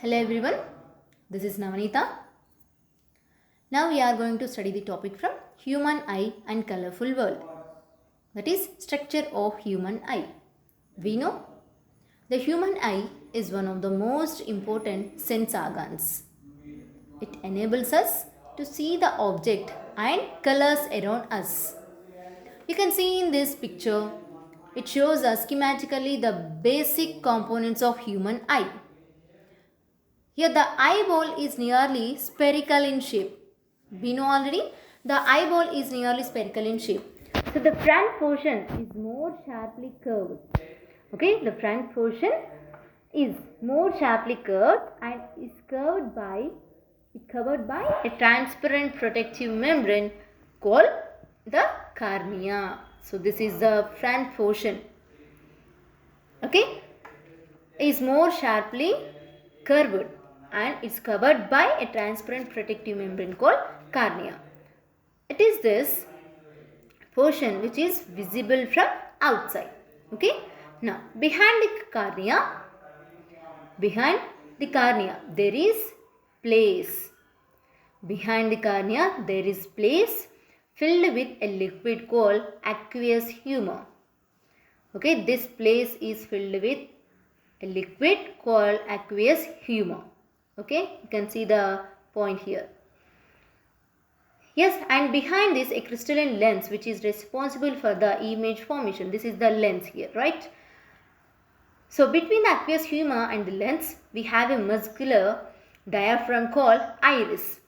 Hello everyone, this is Navanita. Now we are going to study the topic from Human Eye and Colorful World. That is structure of human eye. We know the human eye is one of the most important sense organs. It enables us to see the object and colors around us. You can see in this picture, it shows us schematically the basic components of human eye. Here the eyeball is nearly spherical in shape. We know already the eyeball is nearly spherical in shape. So the front portion is more sharply curved. Okay, the front portion is more sharply curved and is covered by a transparent protective membrane called the cornea. So this is the front portion. Okay, is more sharply curved and it's covered by a transparent protective membrane called cornea. It is this portion which is visible from outside. Okay. Now behind the cornea there is place. Behind the cornea there is place filled with a liquid called aqueous humor. Okay, this place is filled with a liquid called aqueous humor. Okay, you can see the point here. Yes, and behind this a crystalline lens which is responsible for the image formation. This is the lens here, right? So between the aqueous humor and the lens we have a muscular diaphragm called iris.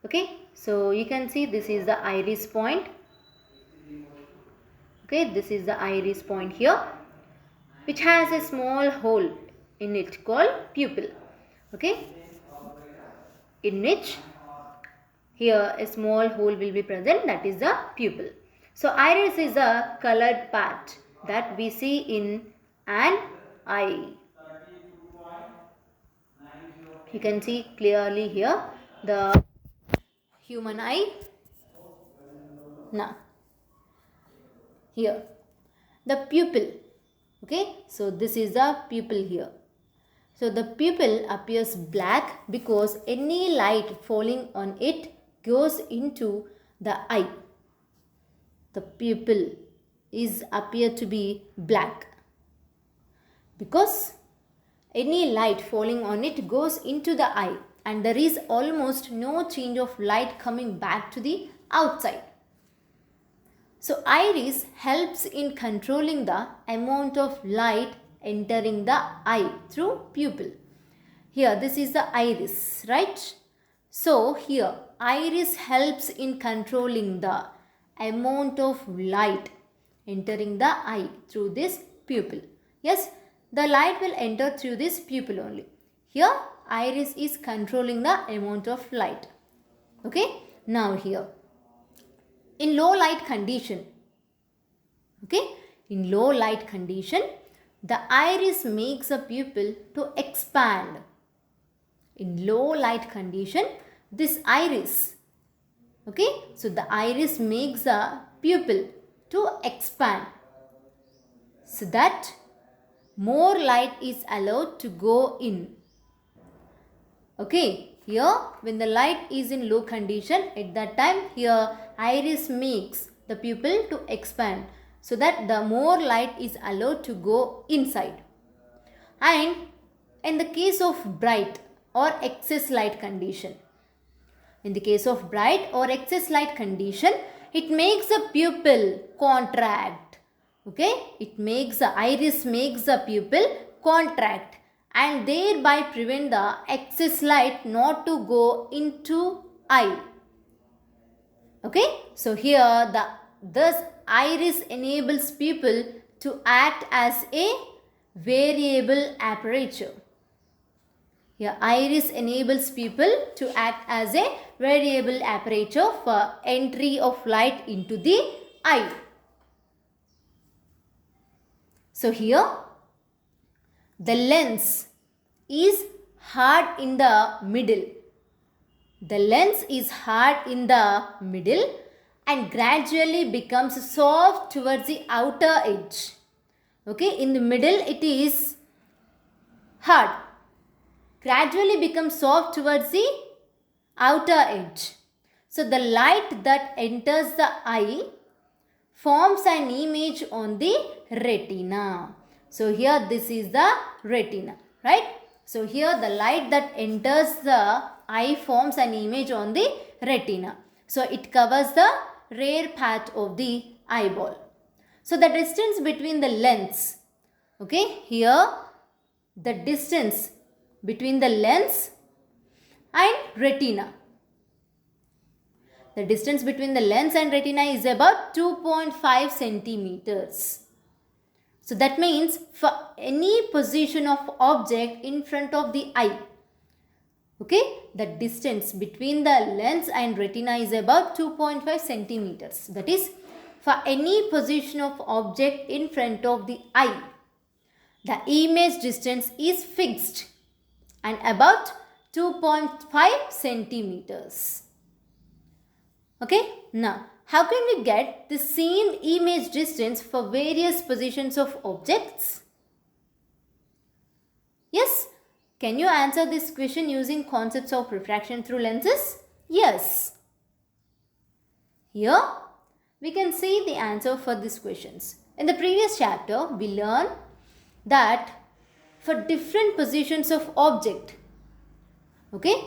Okay, so you can see this is the iris point. Okay, this is the iris point here, which has a small hole in it called pupil. Okay, in which here a small hole will be present, that is the pupil. So iris is a colored part that we see in an eye. You can see clearly here the human eye. Now here the pupil. Okay, so this is the pupil here. So the pupil appears black because any light falling on it goes into the eye. The pupil is appear to be black because any light falling on it goes into the eye and there is almost no change of light coming back to the outside. So iris helps in controlling the amount of light entering the eye through pupil. Here this is the iris, right? So here iris helps in controlling the amount of light entering the eye through this pupil. Yes, the light will enter through this pupil only. Here iris is controlling the amount of light. Okay, now here in low light condition, okay, in low light condition the iris makes a pupil to expand. In low light condition this iris, okay, so the iris makes a pupil to expand so that more light is allowed to go in. Okay, here when the light is in low condition, at that time here iris makes the pupil to expand so that the more light is allowed to go inside. And in the case of bright or excess light condition, in the case of bright or excess light condition, it makes the pupil contract. Okay, it makes the iris makes the pupil contract and thereby prevent the excess light not to go into eye. Okay, so here thus iris enables pupil to act as a variable aperture. Here iris enables pupil to act as a variable aperture for entry of light into the eye. So here the lens is hard in the middle. The lens is hard in the middle and gradually becomes soft towards the outer edge. Okay, in the middle it is hard. gradually become soft towards the outer edge. So the light that enters the eye forms an image on the retina. So here this is the retina, right? So here the light that enters the eye forms an image on the retina. So it covers the rear part of the eyeball. So the distance between the lens, okay, here the distance between the lens and retina. The distance between the lens and retina is about 2.5 centimeters. So that means for any position of object in front of the eye, okay, the distance between the lens and retina is about 2.5 centimeters. That is, for any position of object in front of the eye, the image distance is fixed and about 2.5 centimeters. Okay, now how can we get the same image distance for various positions of objects? Yes, can you answer this question using concepts of refraction through lenses? Yes. Here we can see the answer for these questions. In the previous chapter, we learned that for different positions of object, okay,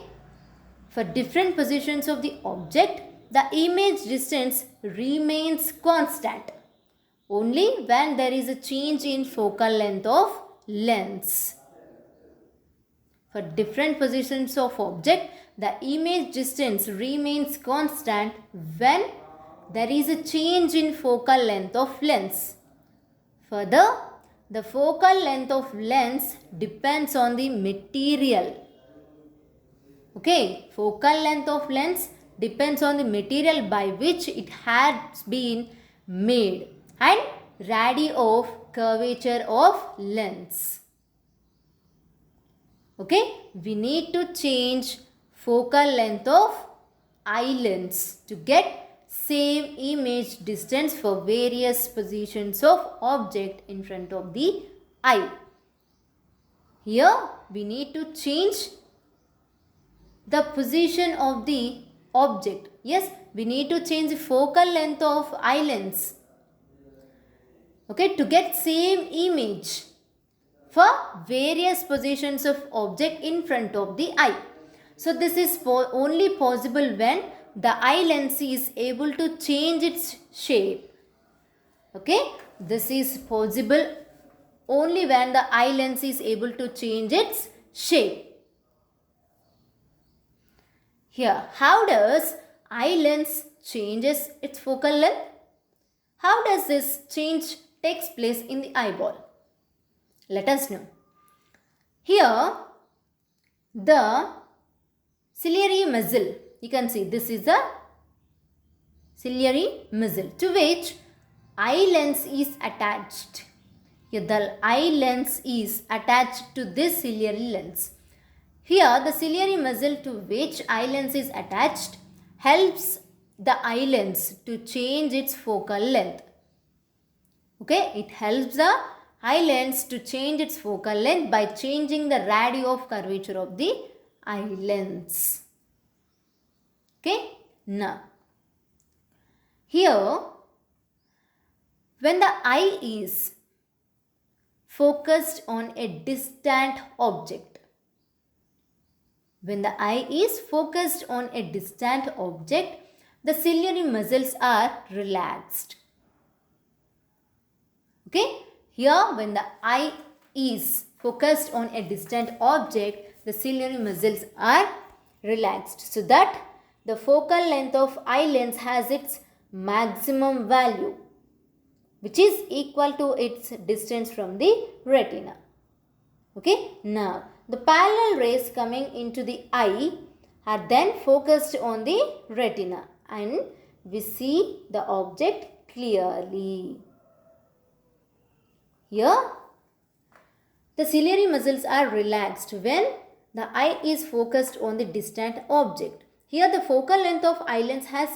for different positions of the object, the image distance remains constant only when there is a change in focal length of lens. For different positions of object, the image distance remains constant when there is a change in focal length of lens. Further, the focal length of lens depends on the material. Okay, focal length of lens depends on the material by which it has been made and radii of curvature of lens. Okay, we need to change focal length of eye lens to get same image distance for various positions of object in front of the eye. Here we need to change the position of the object. Yes, we need to change the focal length of eye lens, okay, to get same image for various positions of object in front of the eye. So this is only possible when the eye lens is able to change its shape. Okay, this is possible only when the eye lens is able to change its shape. Here, how does eye lens changes its focal length? How does this change takes place in the eyeball? Let us know. Here, the ciliary muscle, you can see this is the ciliary muscle to which eye lens is attached. Here, the eye lens is attached to this ciliary lens. Here, the ciliary muscle to which eye lens is attached helps the eye lens to change its focal length. Okay, it helps the eye lens to change its focal length by changing the radii of curvature of the eye lens. Okay, now here when the eye is focused on a distant object, when the eye is focused on a distant object, the ciliary muscles are relaxed. Okay, here when the eye is focused on a distant object, the ciliary muscles are relaxed so that the focal length of eye lens has its maximum value, which is equal to its distance from the retina. Okay, now the parallel rays coming into the eye are then focused on the retina and we see the object clearly. Here, the ciliary muscles are relaxed when the eye is focused on the distant object. Here, the focal length of eye lens has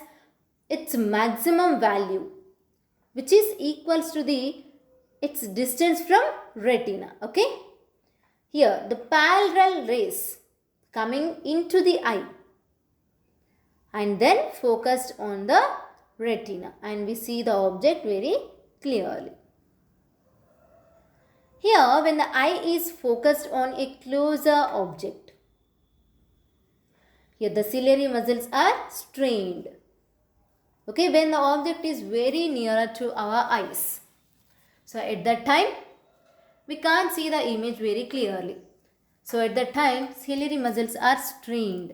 its maximum value, which is equals to its distance from retina. Okay. Here, the parallel rays coming into the eye and then focused on the retina, and we see the object very clearly. Here, when the eye is focused on a closer object, here the ciliary muscles are strained. Okay, when the object is very nearer to our eyes. So at that time, we can't see the image very clearly. So at that time, ciliary muscles are strained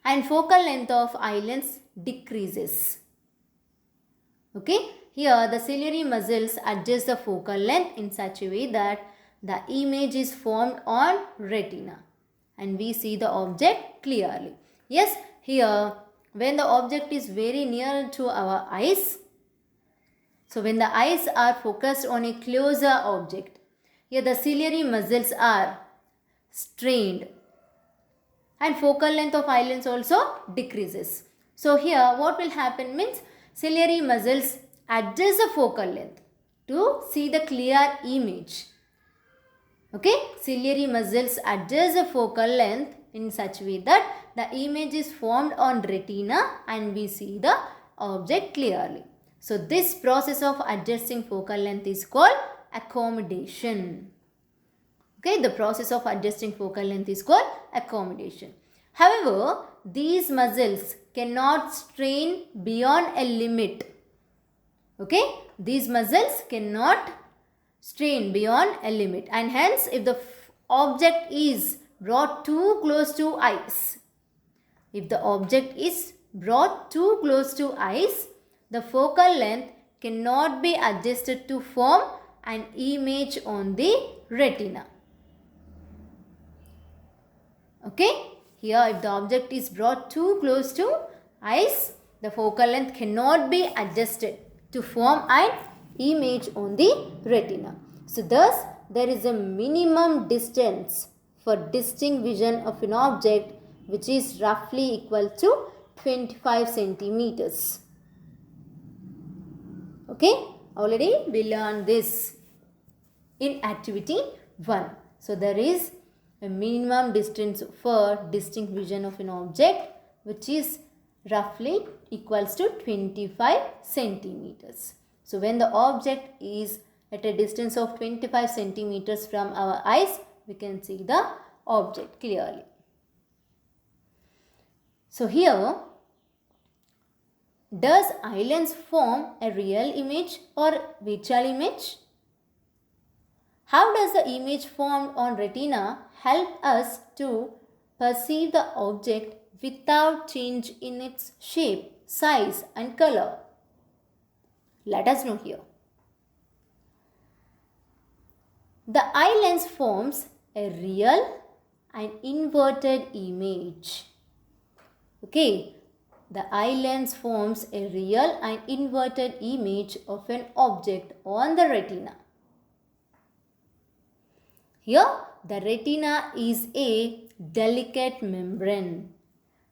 and focal length of eye lens decreases. Okay, here the ciliary muscles adjust the focal length in such a way that the image is formed on retina and we see the object clearly. Yes, here when the object is very near to our eyes, so when the eyes are focused on a closer object, here the ciliary muscles are strained and focal length of eye lens also decreases. So here what will happen means ciliary muscles adjust the focal length to see the clear image. Okay, ciliary muscles adjust the focal length in such a way that the image is formed on retina and we see the object clearly. So this process of adjusting focal length is called accommodation. Okay, the process of adjusting focal length is called accommodation. However, these muscles cannot strain beyond a limit. Okay, these muscles cannot strain beyond a limit, and hence if the object is brought too close to eyes, if the object is brought too close to eyes, the focal length cannot be adjusted to form an image on the retina. Okay, here if the object is brought too close to eyes, the focal length cannot be adjusted to form an image on the retina. So thus there is a minimum distance for distinct vision of an object which is roughly equal to 25 centimeters. Okay, already we learned this in activity 1. So there is a minimum distance for distinct vision of an object which is roughly equals to 25 centimeters. So when the object is at a distance of 25 centimeters from our eyes, we can see the object clearly. So here, does eye lens form a real image or virtual image? How does the image formed on retina help us to perceive the object without change in its shape, size and color? Let us know here. The eye lens forms a real and inverted image. Okay, the eye lens forms a real and inverted image of an object on the retina. Here, the retina is a delicate membrane.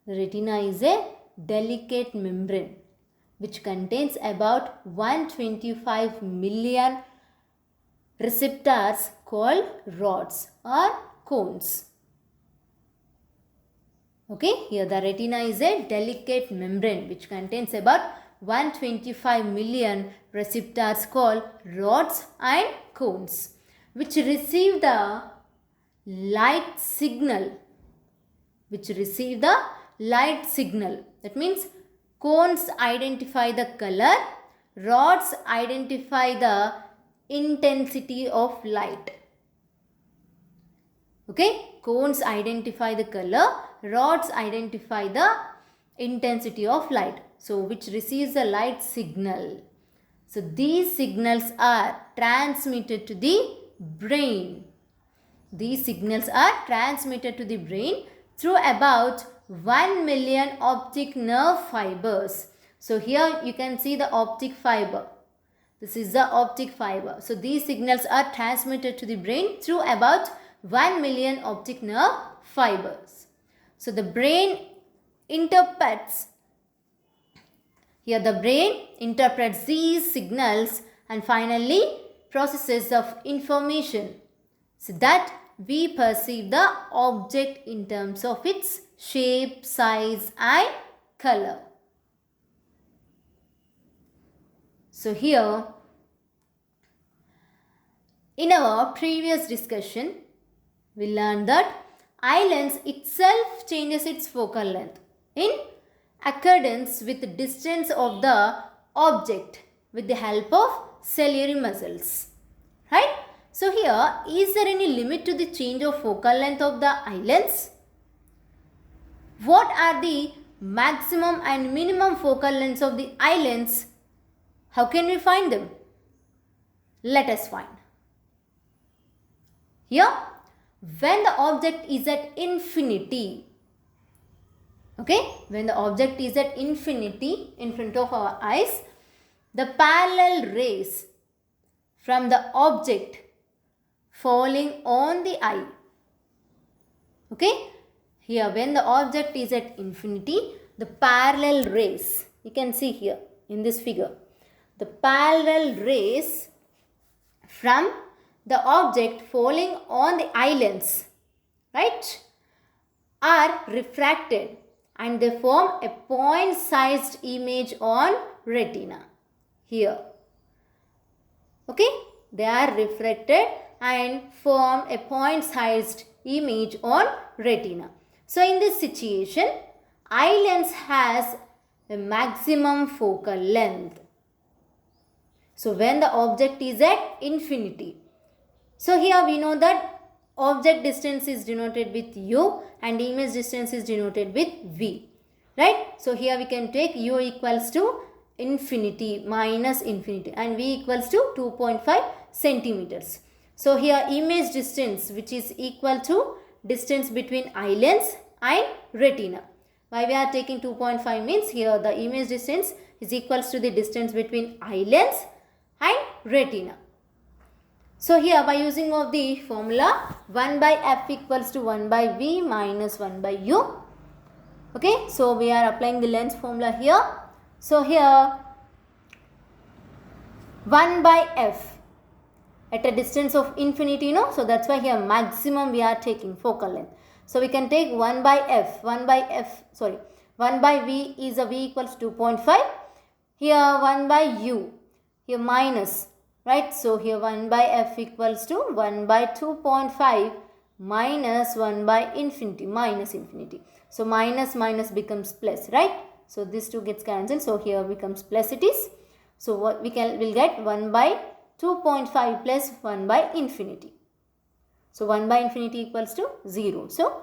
The retina is a delicate membrane which contains about 125 million receptors called rods or cones. Okay, here the retina is a delicate membrane which contains about 125 million receptors called rods and cones which receive the light signal. That means cones identify the color, rods identify the intensity of light. Okay, cones identify the color, rods identify the intensity of light. So, which receives the light signal. So, these signals are transmitted to the brain. These signals are transmitted to the brain through about 1 million optic nerve fibers. So, here you can see the optic fiber. This is the optic fiber. So, these signals are transmitted to the brain through about 1 million optic nerve fibers. So, the brain interprets these signals and finally processes of information so that we perceive the object in terms of its shape, size and color. So here, in our previous discussion, we learned that eye lens itself changes its focal length in accordance with the distance of the object with the help of ciliary muscles. Right? So here, is there any limit to the change of focal length of the eye lens? What are the maximum and minimum focal lengths of the eye lens? How can we find them? Let us find. Here, when the object is at infinity, okay, when the object is at infinity in front of our eyes, the parallel rays from the object falling on the eye, okay, here when the object is at infinity, the parallel rays, you can see here in this figure, the parallel rays from the object falling on the eye lens, right, are refracted and they form a point-sized image on retina. Here, okay, they are refracted and form a point-sized image on retina. So in this situation, eye lens has a maximum focal length. So when the object is at infinity, so here we know that object distance is denoted with u and image distance is denoted with v, right? So here we can take u equals to infinity minus infinity and v equals to 2.5 centimeters. So here image distance, which is equal to distance between eye lens and retina. Why we are taking 2.5 means here the image distance is equals to the distance between eye lens and retina. So here by using of the formula 1 by f equals to 1 by v minus 1 by u. Okay, so we are applying the lens formula here. So here 1 by f at a distance of infinity, so that's why here maximum we are taking focal length. So we can take 1 by v is a v equals 2.5. Here 1 by u, here minus, right? So here 1 by f equals to 1 by 2.5 minus 1 by infinity, minus infinity. So minus minus becomes plus, right? So this 2 gets cancelled. So here becomes plus it is. So what we'll get 1 by 2.5 plus 1 by infinity. So 1 by infinity equals to 0. So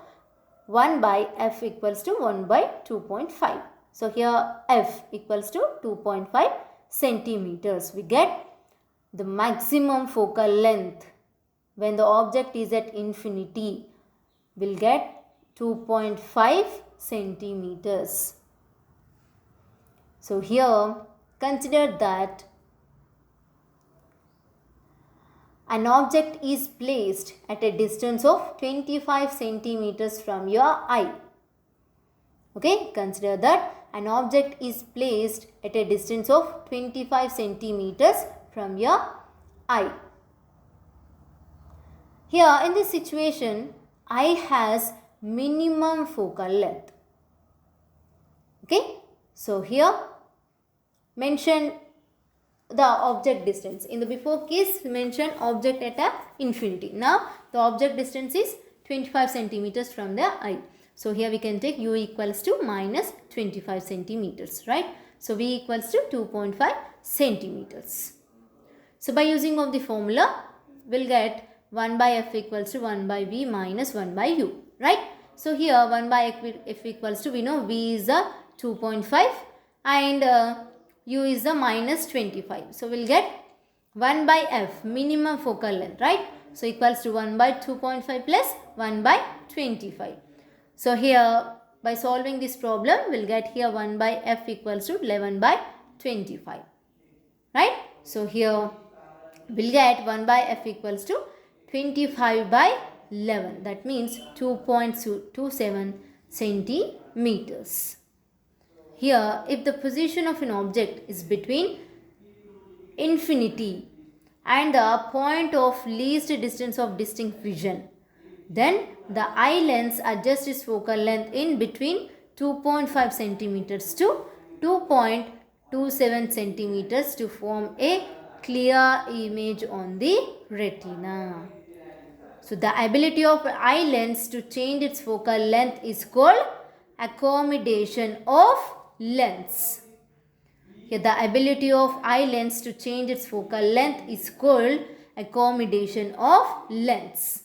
1 by f equals to 1 by 2.5. So here f equals to 2.5 centimeters. We get the maximum focal length when the object is at infinity will get 2.5 centimeters. So here consider that an object is placed at a distance of 25 centimeters from your eye. Okay, consider that an object is placed at a distance of 25 centimeters from your eye. Here in this situation, eye has minimum focal length. Okay, so here mention the object distance. In the before case, we mentioned object at a infinity. Now the object distance is 25 centimeters from the eye. So here we can take u equals to minus 25 centimeters, right? So v equals to 2.5 centimeters. So by using of the formula, we'll get 1 by f equals to 1 by v minus 1 by u, right? So here 1 by f equals to, we know v is a 2.5 and u is the minus 25. So we'll get 1 by f minimum focal length, right? So equals to 1 by 2.5 plus 1 by 25. So here by solving this problem, we'll get here 1 by f equals to 11 by 25, right? So here we'll get 1 by f equals to 25 by 11. That means 2.27 centimeters. Here, if the position of an object is between infinity and the point of least distance of distinct vision, Then the eye lens adjusts its focal length in between 2.5 centimeters to 2.27 centimeters to form a clear image on the retina. So the ability of eye lens to change its focal length is called accommodation of lens. Here the ability of eye lens to change its focal length is called accommodation of lens.